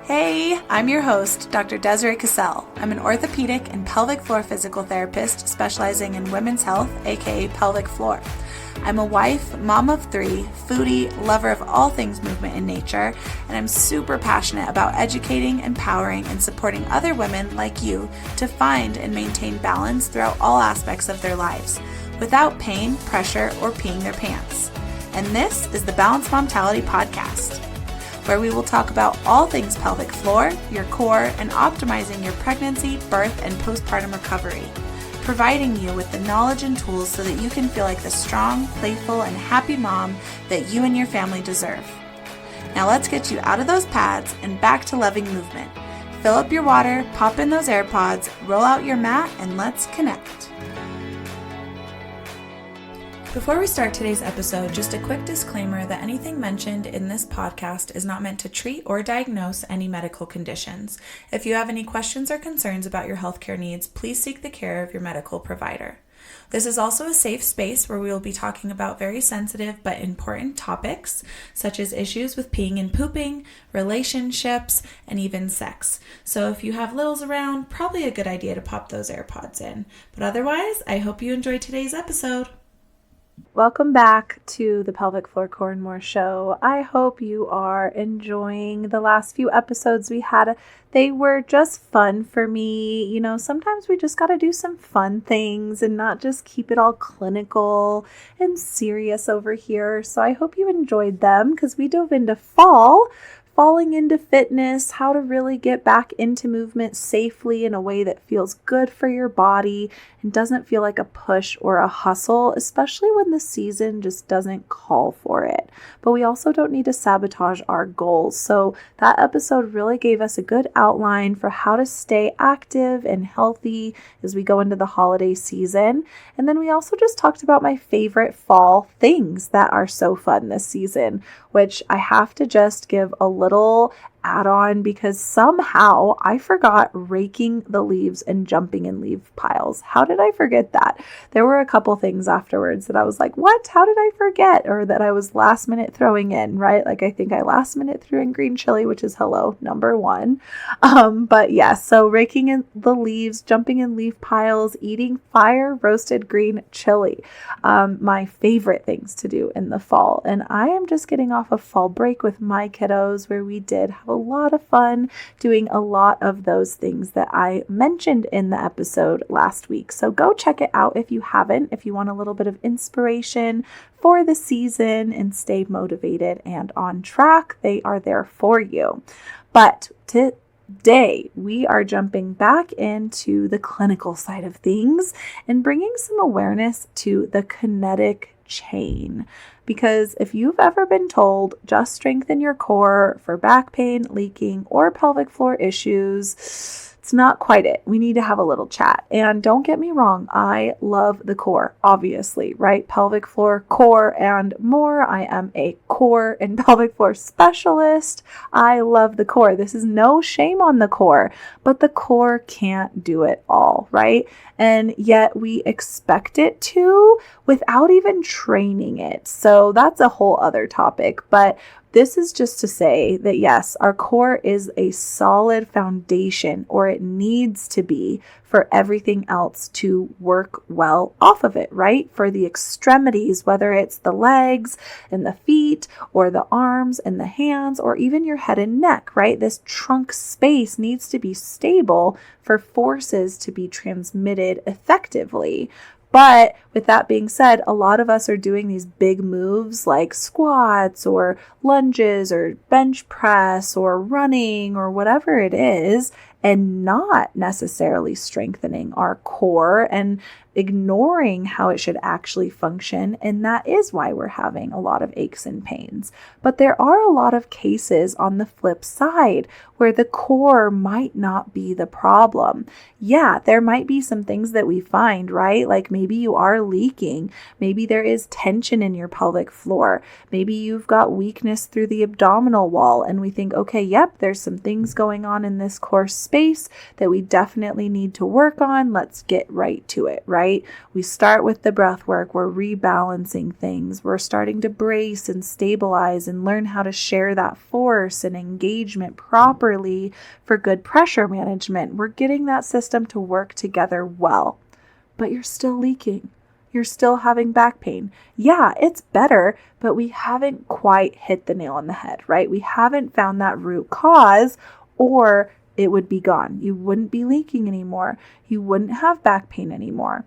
Hey, I'm your host, Dr. Desiree Cassell. I'm an orthopedic and pelvic floor physical therapist specializing in women's health, aka pelvic floor. I'm a wife, mom of 3, foodie, lover of all things movement and nature, and I'm super passionate about educating, empowering, and supporting other women like you to find and maintain balance throughout all aspects of their lives, without pain, pressure, or peeing their pants. And this is the Balanced Momtality Podcast, where we will talk about all things pelvic floor, your core, and optimizing your pregnancy, birth, and postpartum recovery, providing you with the knowledge and tools so that you can feel like the strong, playful, and happy mom that you and your family deserve. Now let's get you out of those pads and back to loving movement. Fill up your water, pop in those AirPods, roll out your mat, and let's connect. Before we start today's episode, just a quick disclaimer that anything mentioned in this podcast is not meant to treat or diagnose any medical conditions. If you have any questions or concerns about your healthcare needs, please seek the care of your medical provider. This is also a safe space where we will be talking about very sensitive but important topics, such as issues with peeing and pooping, relationships, and even sex. So if you have littles around, probably a good idea to pop those AirPods in. But otherwise, I hope you enjoyed today's episode. Welcome back to the Pelvic Floor Core and More show. I hope you are enjoying the last few episodes we had. They were just fun for me. You know, sometimes we just got to do some fun things and not just keep it all clinical and serious over here. So I hope you enjoyed them because we dove into falling into fitness, how to really get back into movement safely in a way that feels good for your body and doesn't feel like a push or a hustle, especially when the season just doesn't call for it. But we also don't need to sabotage our goals. So that episode really gave us a good outline for how to stay active and healthy as we go into the holiday season. And then we also just talked about my favorite fall things that are so fun this season, which I have to just give a little add-on because somehow I forgot raking the leaves and jumping in leaf piles. How did I forget that? There were a couple things afterwards that I was like, what? How did I forget? Or that I was last minute throwing in, right? Like I think I last minute threw in green chili, which is number 1. But yeah, so raking in the leaves, jumping in leaf piles, eating fire roasted green chili. My favorite things to do in the fall. And I am just getting off a fall break with my kiddos where we did have a lot of fun doing a lot of those things that I mentioned in the episode last week. So go check it out if you haven't, if you want a little bit of inspiration for the season and stay motivated and on track. They are there for you. But today, we are jumping back into the clinical side of things and bringing some awareness to the kinetic chain. Because if you've ever been told just strengthen your core for back pain, leaking, or pelvic floor issues, it's not quite it. We need to have a little chat. And don't get me wrong, I love the core, obviously, right? Pelvic floor, core, and more. I am a core and pelvic floor specialist. I love the core. This is no shame on the core, but the core can't do it all, right? And yet we expect it to without even training it. So that's a whole other topic. But this is just to say that yes, our core is a solid foundation, or it needs to be, for everything else to work well off of it, right? For the extremities, whether it's the legs and the feet, or the arms and the hands, or even your head and neck, right? This trunk space needs to be stable for forces to be transmitted effectively. But with that being said, a lot of us are doing these big moves like squats or lunges or bench press or running or whatever it is, and not necessarily strengthening our core and ignoring how it should actually function. And that is why we're having a lot of aches and pains. But there are a lot of cases on the flip side where the core might not be the problem. Yeah, there might be some things that we find, right? Like maybe you are leaking. Maybe there is tension in your pelvic floor. Maybe you've got weakness through the abdominal wall. And we think, okay, yep, there's some things going on in this core space that we definitely need to work on. Let's get right to it, right? right? We start with the breath work. We're rebalancing things. We're starting to brace and stabilize and learn how to share that force and engagement properly for good pressure management. We're getting that system to work together well, but you're still leaking. You're still having back pain. Yeah, it's better, but we haven't quite hit the nail on the head, right? We haven't found that root cause, or it would be gone. You wouldn't be leaking anymore. You wouldn't have back pain anymore.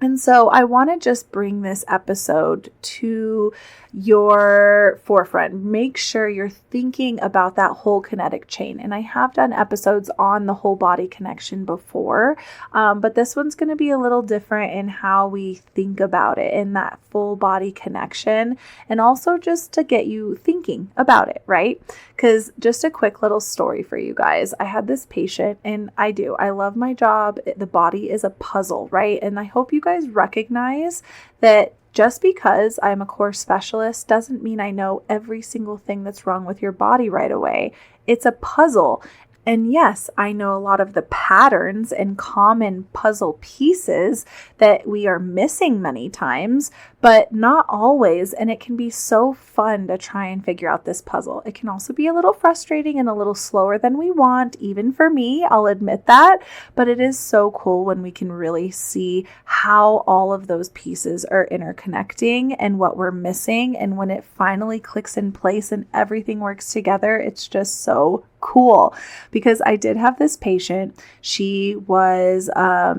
And so I want to just bring this episode to your forefront. Make sure you're thinking about that whole kinetic chain. And I have done episodes on the whole body connection before, but this one's going to be a little different in how we think about it in that full body connection, and also just to get you thinking about it, right? Because just a quick little story for you guys. I had this patient, and I love my job. The body is a puzzle, right? And I hope you guys recognize that just because I'm a core specialist doesn't mean I know every single thing that's wrong with your body right away. It's a puzzle. And yes, I know a lot of the patterns and common puzzle pieces that we are missing many times, but not always. And it can be so fun to try and figure out this puzzle. It can also be a little frustrating and a little slower than we want, even for me, I'll admit that. But it is so cool when we can really see how all of those pieces are interconnecting and what we're missing. And when it finally clicks in place and everything works together, it's just so cool. Because I did have this patient. She was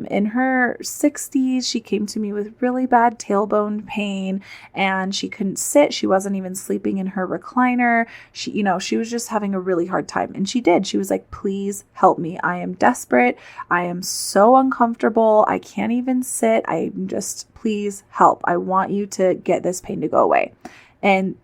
in her 60s. She came to me with really bad tailbone pain, and she couldn't sit. She wasn't even sleeping in her recliner. She was just having a really hard time. And she was like, please help me. I am desperate. I am so uncomfortable. I can't even sit. Please help. I want you to get this pain to go away. And,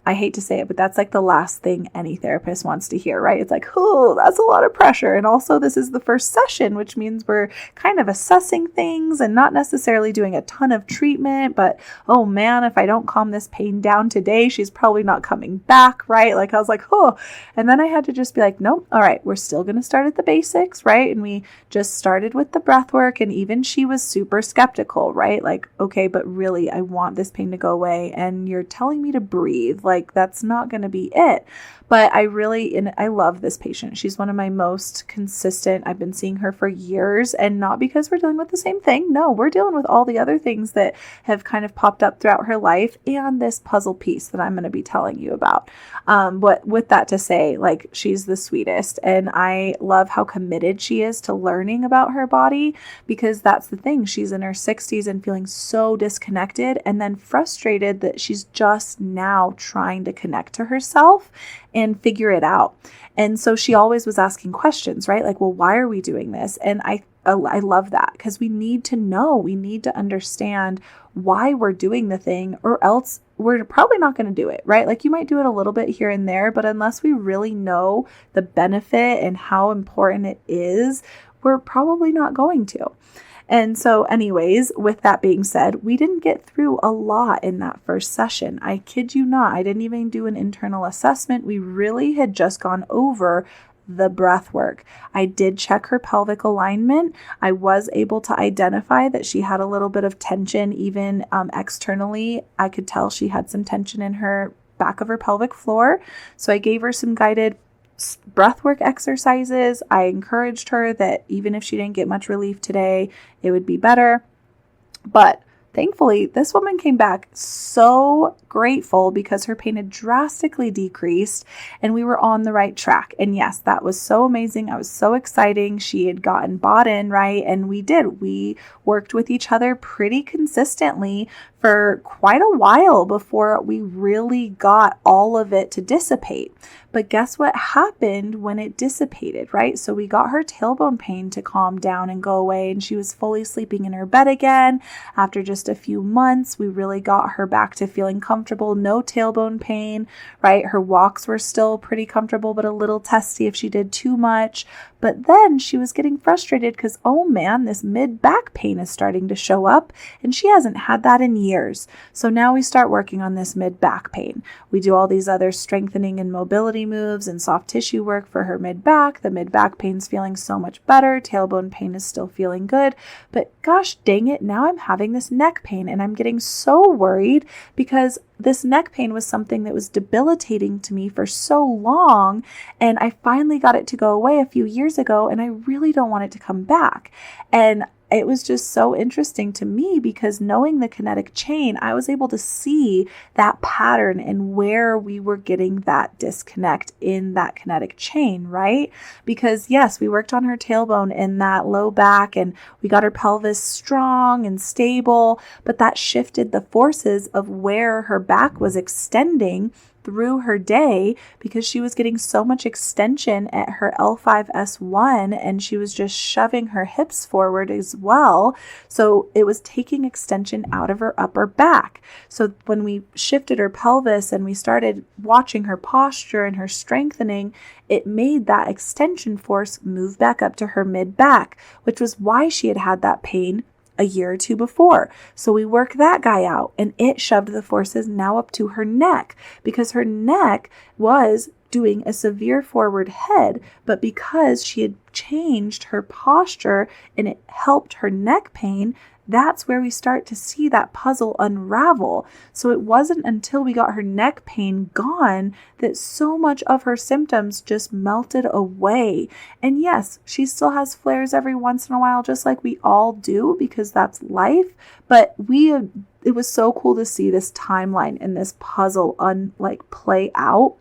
I hate to say it, but that's like the last thing any therapist wants to hear, right? It's like, oh, that's a lot of pressure. And also this is the first session, which means we're kind of assessing things and not necessarily doing a ton of treatment, but oh man, if I don't calm this pain down today, she's probably not coming back, right? Like I was like, oh, and then I had to just be like, nope, all right, we're still going to start at the basics, right? And we just started with the breath work, and even she was super skeptical, right? Like, okay, but really, I want this pain to go away, and you're telling me to breathe. Like, that's not going to be it. But I love this patient. She's one of my most consistent. I've been seeing her for years, and not because we're dealing with the same thing. No, we're dealing with all the other things that have kind of popped up throughout her life, and this puzzle piece that I'm going to be telling you about. But with that to say, like, she's the sweetest, and I love how committed she is to learning about her body, because that's the thing. She's in her 60s and feeling so disconnected, and then frustrated that she's just now trying to connect to herself and figure it out. And so she always was asking questions, right? Like, well, why are we doing this? And I love that, because we need to know, we need to understand why we're doing the thing, or else we're probably not going to do it, right? Like, you might do it a little bit here and there, but unless we really know the benefit and how important it is, we're probably not going to. And so anyways, with that being said, we didn't get through a lot in that first session. I kid you not. I didn't even do an internal assessment. We really had just gone over the breath work. I did check her pelvic alignment. I was able to identify that she had a little bit of tension, even externally. I could tell she had some tension in her back of her pelvic floor. So I gave her some guided breathwork exercises. I encouraged her that even if she didn't get much relief today, it would be better. But thankfully, this woman came back so grateful because her pain had drastically decreased and we were on the right track. And yes, that was so amazing. I was so exciting. She had gotten bought in, right? And we worked with each other pretty consistently for quite a while before we really got all of it to dissipate. But guess what happened when it dissipated, right? So we got her tailbone pain to calm down and go away, and she was fully sleeping in her bed again. After just a few months, we really got her back to feeling comfortable, no tailbone pain, right? Her walks were still pretty comfortable, but a little testy if she did too much. But then she was getting frustrated because, oh man, this mid-back pain is starting to show up, and she hasn't had that in years. So now we start working on this mid-back pain. We do all these other strengthening and mobility mobility moves and soft tissue work for her mid-back. The mid-back pain's feeling so much better. Tailbone pain is still feeling good. But gosh dang it, now I'm having this neck pain and I'm getting so worried because this neck pain was something that was debilitating to me for so long, and I finally got it to go away a few years ago, and I really don't want it to come back. And it was just so interesting to me because knowing the kinetic chain, I was able to see that pattern and where we were getting that disconnect in that kinetic chain, right? Because yes, we worked on her tailbone and that low back and we got her pelvis strong and stable, but that shifted the forces of where her back was extending through her day because she was getting so much extension at her L5S1 and she was just shoving her hips forward as well. So it was taking extension out of her upper back. So when we shifted her pelvis and we started watching her posture and her strengthening, it made that extension force move back up to her mid-back, which was why she had that pain a year or two before. So we worked that guy out and it shoved the forces now up to her neck because her neck was doing a severe forward head, but because she had changed her posture and it helped her neck pain, that's where we start to see that puzzle unravel. So it wasn't until we got her neck pain gone that so much of her symptoms just melted away. And yes, she still has flares every once in a while, just like we all do, because that's life. But it was so cool to see this timeline and this puzzle play out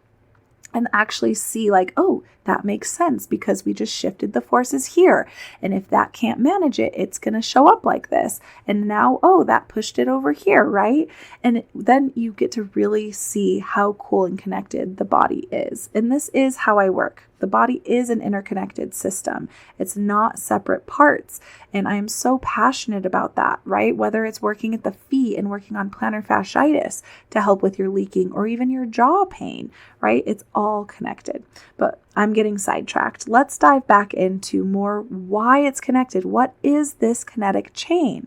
and actually see oh, that makes sense because we just shifted the forces here. And if that can't manage it, it's going to show up like this. And now, oh, that pushed it over here, right? And then you get to really see how cool and connected the body is. And this is how I work. The body is an interconnected system. It's not separate parts. And I'm so passionate about that, right? Whether it's working at the feet and working on plantar fasciitis to help with your leaking or even your jaw pain, right? It's all connected. But I'm getting sidetracked. Let's dive back into more why it's connected. What is this kinetic chain?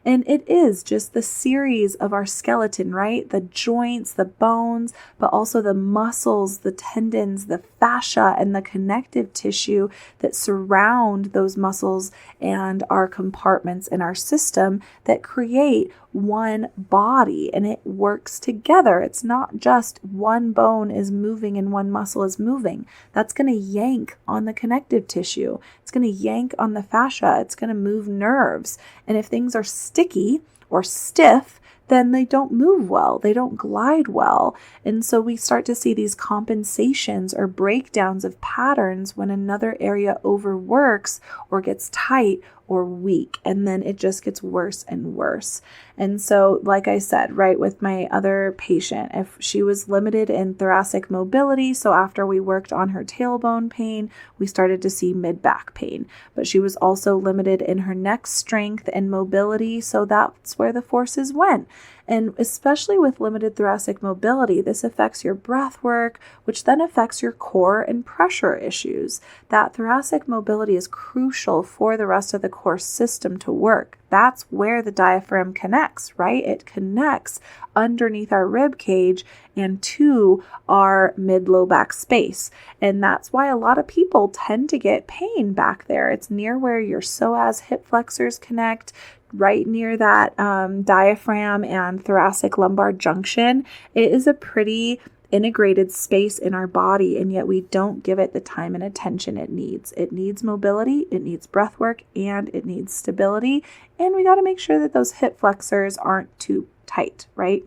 And it is just the series of our skeleton, right? The joints, the bones, but also the muscles, the tendons, the fascia, and the connective tissue that surround those muscles and our compartments in our system that create one body, and it works together. It's not just one bone is moving and one muscle is moving. That's going to yank on the connective tissue. It's going to yank on the fascia. It's going to move nerves. And if things are sticky or stiff, then they don't move well. They don't glide well. And so we start to see these compensations or breakdowns of patterns when another area overworks or gets tight or weak, and then it just gets worse and worse. And so, like I said, right, with my other patient, if she was limited in thoracic mobility, so after we worked on her tailbone pain, we started to see mid-back pain, but she was also limited in her neck strength and mobility, so that's where the forces went. And especially with limited thoracic mobility, this affects your breath work, which then affects your core and pressure issues. That thoracic mobility is crucial for the rest of the core system to work. That's where the diaphragm connects, right? It connects underneath our rib cage and to our mid-low back space. And that's why a lot of people tend to get pain back there. It's near where your psoas hip flexors connect, right near that diaphragm and thoracic lumbar junction. It is a pretty integrated space in our body, and yet we don't give it the time and attention it needs. It needs mobility, it needs breath work, and it needs stability. And we got to make sure that those hip flexors aren't too tight, right?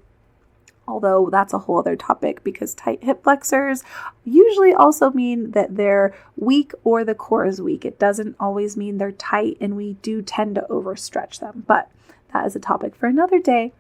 Although that's a whole other topic because tight hip flexors usually also mean that they're weak or the core is weak. It doesn't always mean they're tight, and we do tend to overstretch them, but that is a topic for another day.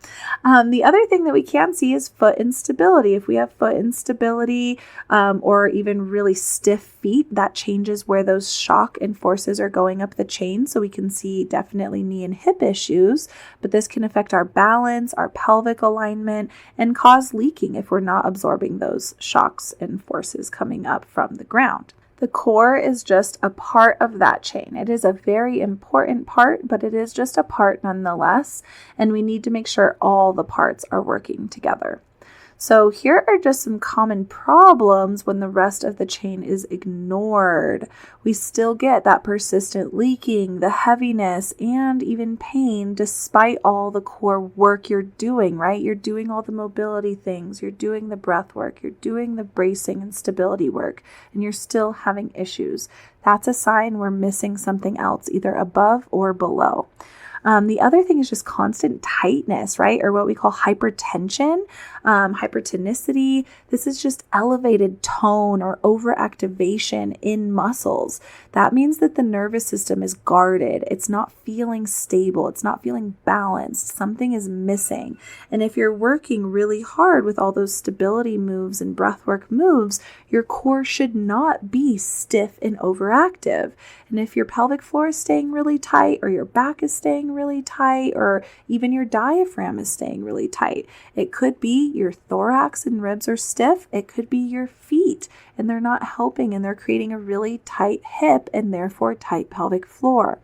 The other thing that we can see is foot instability. If we have foot instability or even really stiff feet, that changes where those shock and forces are going up the chain. So we can see definitely knee and hip issues, but this can affect our balance, our pelvic alignment, and cause leaking if we're not absorbing those shocks and forces coming up from the ground. The core is just a part of that chain. It is a very important part, but it is just a part nonetheless, and we need to make sure all the parts are working together. So here are just some common problems when the rest of the chain is ignored. We still get that persistent leaking, the heaviness, and even pain despite all the core work you're doing, right? You're doing all the mobility things, you're doing the breath work, you're doing the bracing and stability work, and you're still having issues. That's a sign we're missing something else, either above or below. The other thing is just constant tightness, right? Or what we call hypertension, hypertonicity. This is just elevated tone or overactivation in muscles. That means that the nervous system is guarded. It's not feeling stable. It's not feeling balanced. Something is missing. And if you're working really hard with all those stability moves and breathwork moves, your core should not be stiff and overactive. And if your pelvic floor is staying really tight, or your back is staying really tight, or even your diaphragm is staying really tight, it could be your thorax and ribs are stiff. It could be your feet and they're not helping and they're creating a really tight hip and therefore tight pelvic floor.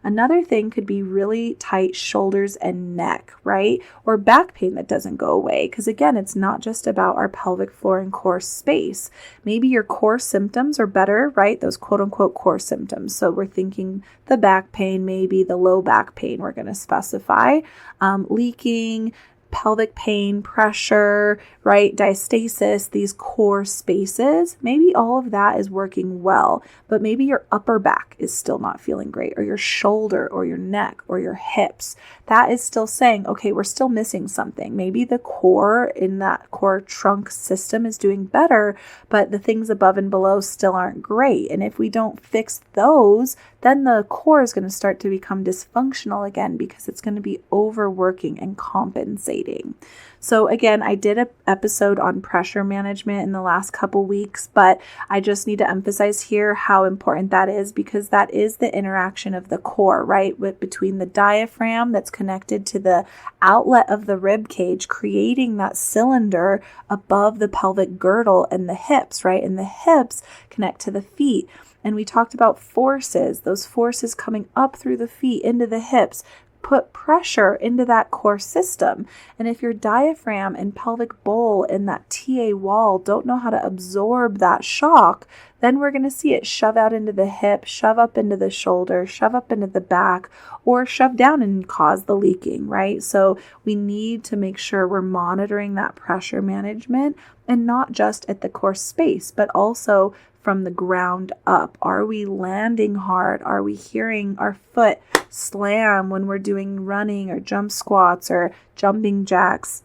Another thing could be really tight shoulders and neck, right? Or back pain that doesn't go away. Because again, it's not just about our pelvic floor and core space. Maybe your core symptoms are better, right? Those quote unquote core symptoms. So we're thinking the back pain, maybe the low back pain we're going to specify, leaking, pelvic pain, pressure, right? Diastasis, these core spaces, maybe all of that is working well, but maybe your upper back is still not feeling great, or your shoulder or your neck or your hips. That is still saying, okay, we're still missing something. Maybe the core in that core trunk system is doing better, but the things above and below still aren't great. And if we don't fix those, then the core is going to start to become dysfunctional again because it's going to be overworking and compensating. So again, I did an episode on pressure management in the last couple weeks, but I just need to emphasize here how important that is, because that is the interaction of the core, right? Between the diaphragm that's connected to the outlet of the rib cage, creating that cylinder above the pelvic girdle and the hips, right? And the hips connect to the feet. And we talked about forces, those forces coming up through the feet into the hips, put pressure into that core system. And if your diaphragm and pelvic bowl and that TA wall don't know how to absorb that shock, then we're going to see it shove out into the hip, shove up into the shoulder, shove up into the back, or shove down and cause the leaking, right? So we need to make sure we're monitoring that pressure management, and not just at the core space, but also from the ground up. Are we landing hard? Are we hearing our foot slam when we're doing running or jump squats or jumping jacks?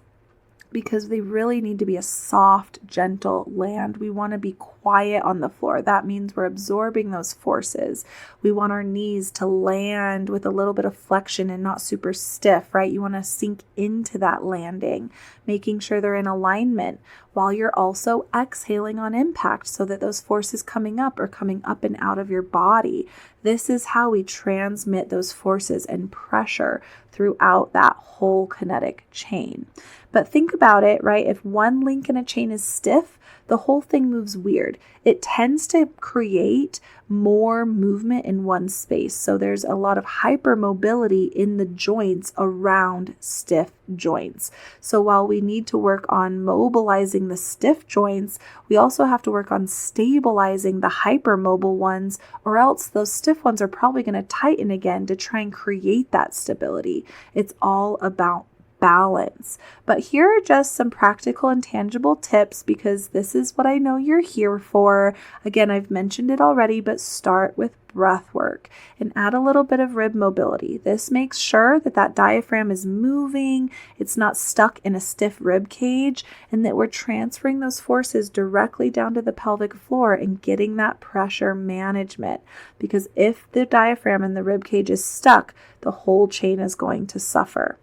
Because they really need to be a soft, gentle land. We want to be quiet on the floor. That means we're absorbing those forces. We want our knees to land with a little bit of flexion and not super stiff, right? You want to sink into that landing, making sure they're in alignment while you're also exhaling on impact so that those forces coming up are coming up and out of your body. This is how we transmit those forces and pressure throughout that whole kinetic chain. But think about it, right? If one link in a chain is stiff, the whole thing moves weird. It tends to create more movement in one space. So there's a lot of hypermobility in the joints around stiff joints. So while we need to work on mobilizing the stiff joints, we also have to work on stabilizing the hypermobile ones, or else those stiff ones are probably going to tighten again to try and create that stability. It's all about balance. But here are just some practical and tangible tips, because this is what I know you're here for. Again, I've mentioned it already, but start with breath work and add a little bit of rib mobility. This makes sure that that diaphragm is moving, it's not stuck in a stiff rib cage, and that we're transferring those forces directly down to the pelvic floor and getting that pressure management. Because if the diaphragm and the rib cage is stuck, the whole chain is going to suffer.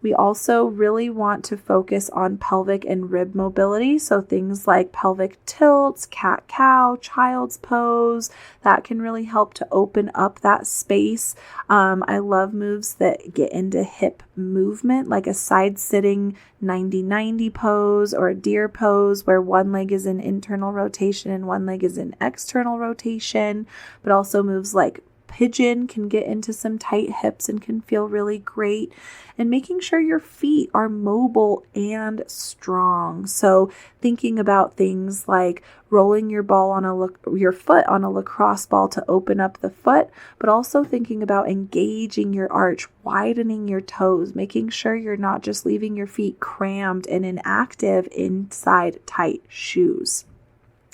We also really want to focus on pelvic and rib mobility. So things like pelvic tilts, cat-cow, child's pose, that can really help to open up that space. I love moves that get into hip movement, like a side-sitting 90-90 pose or a deer pose where one leg is in internal rotation and one leg is in external rotation, but also moves like pigeon can get into some tight hips and can feel really great. And making sure your feet are mobile and strong. So thinking about things like rolling your foot on a lacrosse ball to open up the foot, but also thinking about engaging your arch, widening your toes, making sure you're not just leaving your feet crammed and inactive inside tight shoes.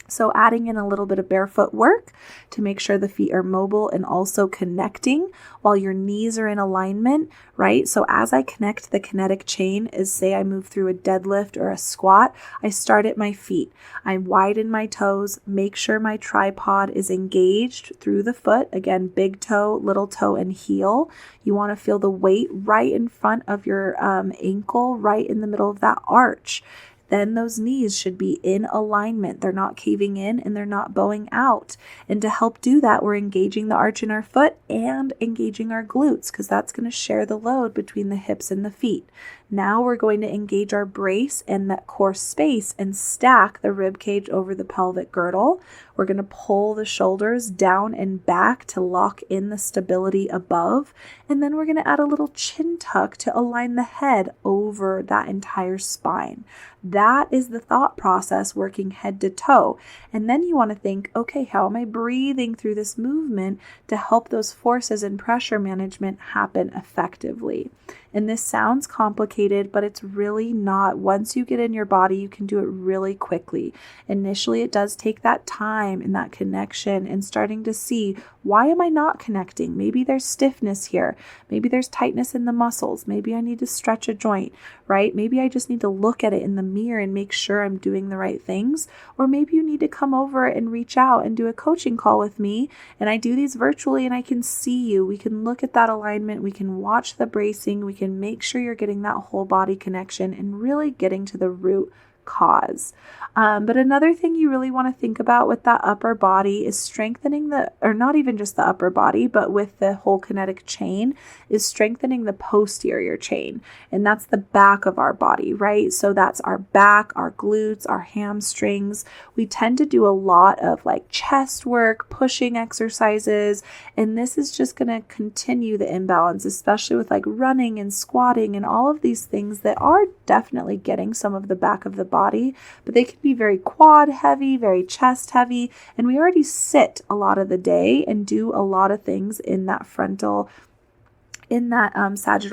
So adding in a little bit of barefoot work to make sure the feet are mobile and also connecting while your knees are in alignment, right? So as I connect the kinetic chain, is say I move through a deadlift or a squat, I start at my feet. I widen my toes, make sure my tripod is engaged through the foot. Again, big toe, little toe, and heel. You want to feel the weight right in front of your ankle, right in the middle of that arch. Then those knees should be in alignment. They're not caving in and they're not bowing out. And to help do that, we're engaging the arch in our foot and engaging our glutes because that's going to share the load between the hips and the feet. Now we're going to engage our brace and that core space and stack the rib cage over the pelvic girdle. We're going to pull the shoulders down and back to lock in the stability above. And then we're going to add a little chin tuck to align the head over that entire spine. That is the thought process working head to toe. And then you want to think, okay, how am I breathing through this movement to help those forces and pressure management happen effectively? And this sounds complicated, but it's really not. Once you get in your body, you can do it really quickly. Initially, it does take that time and that connection and starting to see, why am I not connecting? Maybe there's stiffness here. Maybe there's tightness in the muscles. Maybe I need to stretch a joint, right? Maybe I just need to look at it in the mirror and make sure I'm doing the right things. Or maybe you need to come over and reach out and do a coaching call with me. And I do these virtually and I can see you. We can look at that alignment. We can watch the bracing. We can make sure you're getting that whole body connection and really getting to the root cause. But another thing you really want to think about with that upper body is strengthening or not even just the upper body, but with the whole kinetic chain is strengthening the posterior chain. And that's the back of our body, right? So that's our back, our glutes, our hamstrings. We tend to do a lot of like chest work, pushing exercises, and this is just going to continue the imbalance, especially with like running and squatting and all of these things that are definitely getting some of the back of the body, but they can be very quad heavy, very chest heavy, and we already sit a lot of the day and do a lot of things in that sagittal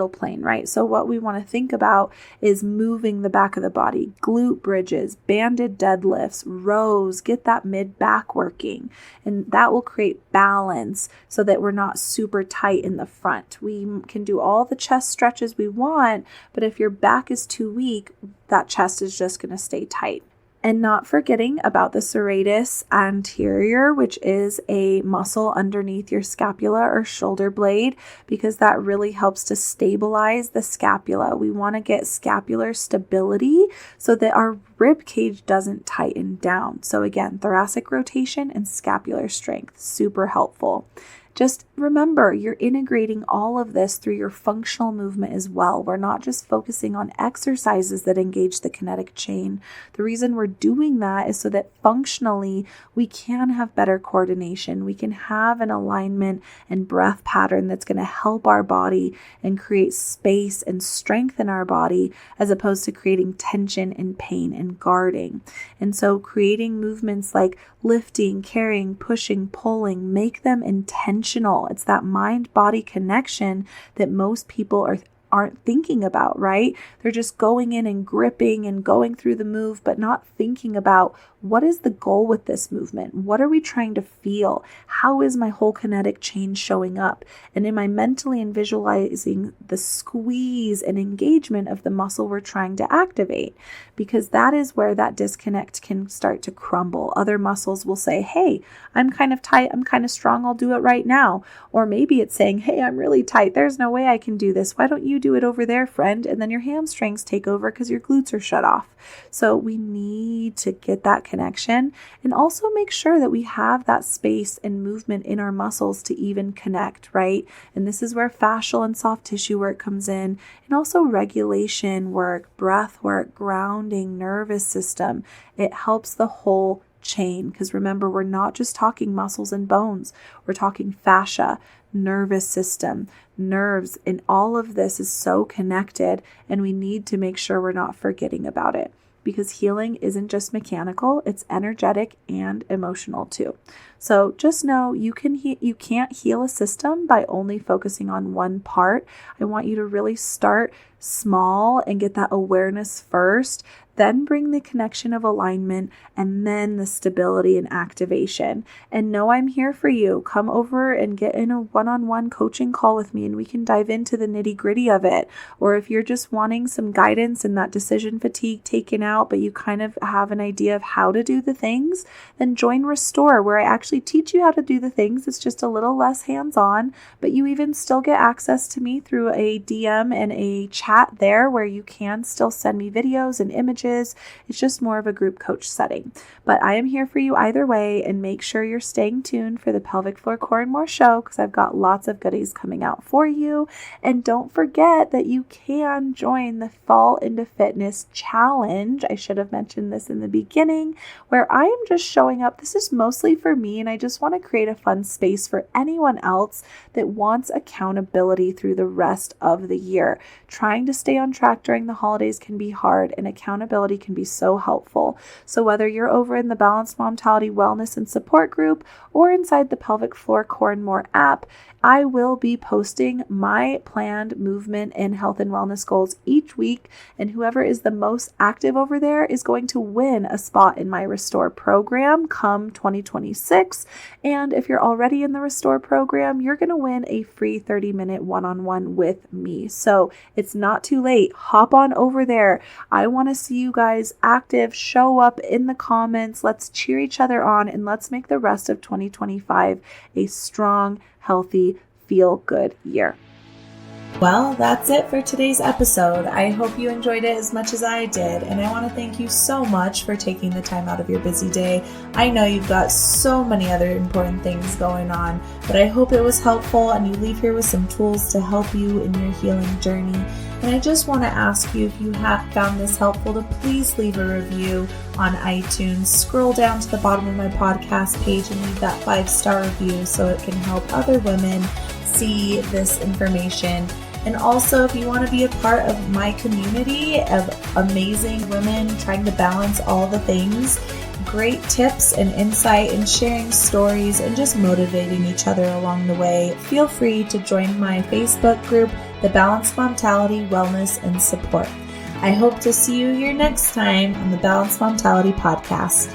plane, right? So what we want to think about is moving the back of the body, glute bridges, banded deadlifts, rows, get that mid back working. And that will create balance so that we're not super tight in the front. We can do all the chest stretches we want, but if your back is too weak, that chest is just going to stay tight. And not forgetting about the serratus anterior, which is a muscle underneath your scapula or shoulder blade, because that really helps to stabilize the scapula. We want to get scapular stability so that our rib cage doesn't tighten down. So again, thoracic rotation and scapular strength, super helpful. Just remember, you're integrating all of this through your functional movement as well. We're not just focusing on exercises that engage the kinetic chain. The reason we're doing that is so that functionally we can have better coordination. We can have an alignment and breath pattern that's going to help our body and create space and strength in our body, as opposed to creating tension and pain and guarding. And so creating movements like lifting, carrying, pushing, pulling, make them intentional. It's that mind-body connection that most people aren't thinking about, right? They're just going in and gripping and going through the move, but not thinking about what is the goal with this movement? What are we trying to feel? How is my whole kinetic chain showing up? And am I mentally and visualizing the squeeze and engagement of the muscle we're trying to activate? Because that is where that disconnect can start to crumble. Other muscles will say, hey, I'm kind of tight, I'm kind of strong, I'll do it right now. Or maybe it's saying, hey, I'm really tight, there's no way I can do this. Why don't you do it over there, friend? And then your hamstrings take over because your glutes are shut off. So we need to get that connection and also make sure that we have that space and movement in our muscles to even connect, right? And this is where fascial and soft tissue work comes in, and also regulation work, breath work, grounding, nervous system. It helps the whole chain. Because remember, we're not just talking muscles and bones, we're talking fascia, nervous system, nerves, and all of this is so connected, and we need to make sure we're not forgetting about it. Because healing isn't just mechanical, it's energetic and emotional too. So just know you can't heal a system by only focusing on one part. I want you to really start small and get that awareness first, then bring the connection of alignment, and then the stability and activation. And know I'm here for you. Come over and get in a one-on-one coaching call with me, and we can dive into the nitty-gritty of it. Or if you're just wanting some guidance and that decision fatigue taken out, but you kind of have an idea of how to do the things, then join Restore, where I actually teach you how to do the things. It's just a little less hands-on, but you even still get access to me through a DM and a chat there where you can still send me videos and images. It's just more of a group coach setting. But I am here for you either way, and make sure you're staying tuned for the Pelvic Floor Core and More show, because I've got lots of goodies coming out for you. And don't forget that you can join the Fall into Fitness Challenge. I should have mentioned this in the beginning, where I am just showing up. This is mostly for me, and I just want to create a fun space for anyone else that wants accountability through the rest of the year. Trying to stay on track during the holidays can be hard, and accountability can be so helpful. So whether you're over in the Balanced Momtality Wellness and Support group or inside the Pelvic Floor Core and More app, I will be posting my planned movement and health and wellness goals each week, and whoever is the most active over there is going to win a spot in my Restore program come 2026. And if you're already in the Restore program, you're going to win a free 30-minute one-on-one with me. So it's not too late. Hop on over there. I want to see you guys active. Show up in the comments. Let's cheer each other on, and let's make the rest of 2025 a strong, healthy, feel-good year. Well, that's it for today's episode. I hope you enjoyed it as much as I did, and I want to thank you so much for taking the time out of your busy day. I know you've got so many other important things going on, but I hope it was helpful and you leave here with some tools to help you in your healing journey. And I just want to ask you, if you have found this helpful, to please leave a review on iTunes. Scroll down to the bottom of my podcast page and leave that 5-star review so it can help other women see this information. And also, if you want to be a part of my community of amazing women trying to balance all the things, great tips and insight and sharing stories and just motivating each other along the way, feel free to join my Facebook group, The Balanced Momtality Wellness and Support. I hope to see you here next time on the Balanced Momtality Podcast.